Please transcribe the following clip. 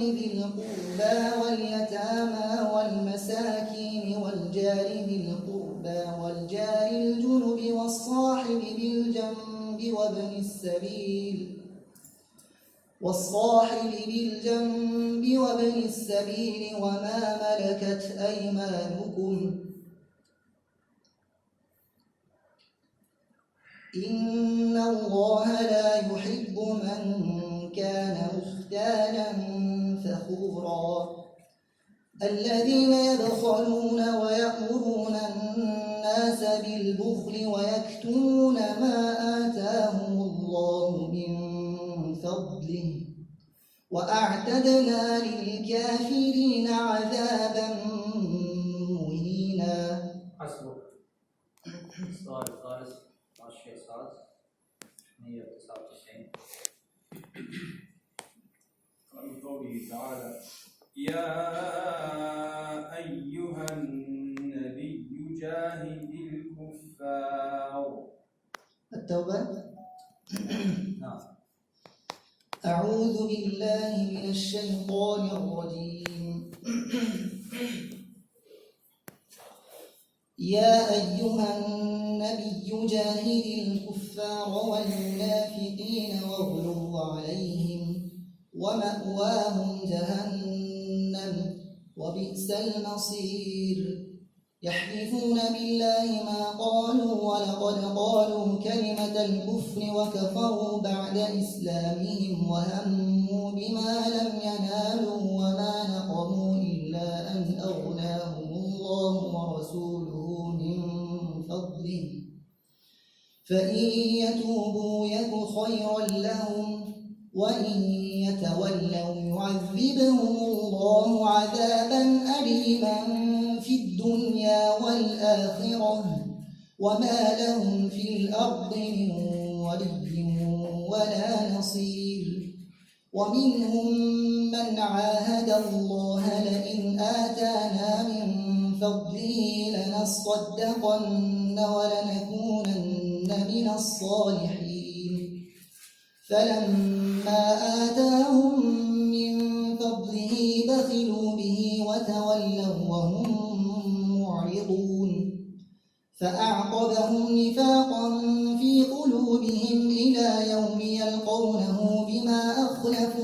ذي القربى واليتامى والمساكين والجار ذي القربى والجار الجنب والصاحب بالجنب وابن السبيل وما ملكت أيمانكم إن الله لا يحب من كان مختالا فخورا الذين يبخلون ويأمرون الناس بالبخل ويكتمون ما آتاهم الله من فضله وأعتدنا للكافرين عذابا مهينا. حسبك. السؤال الثالث 10 ساعات 199. قال قوله تعالى: يا أيها النبي جاهد الكفار. التوبة. نعم. أعوذ بالله من الشيطان الرجيم. يا أيها النبي جاهد الكفار والمنافقين واغلظ عليهم ومأواهم جهنم وبئس المصير. يحلفون بالله ما قالوا ولقد قالوا كلمة الكفر وكفروا بعد إسلامهم وهموا بما لم ينالوا وما نقموا إلا أن أغناهم الله ورسوله من فضله فإن يتوبوا يك خيرا لهم وإن يتولوا يعذبهم الله عذابا أليما في الدنيا والآخرة وما لهم في الأرض من ولي ولا نصير. ومنهم من عاهد الله لئن آتانا من فضله لنصدقن ولنكونن من الصالحين فلما آتاهم من فضله بخلوا به وتولوا وهم معرضون فأعقبهم نفاقا في قلوبهم إلى يوم يلقونه بما أخلفوا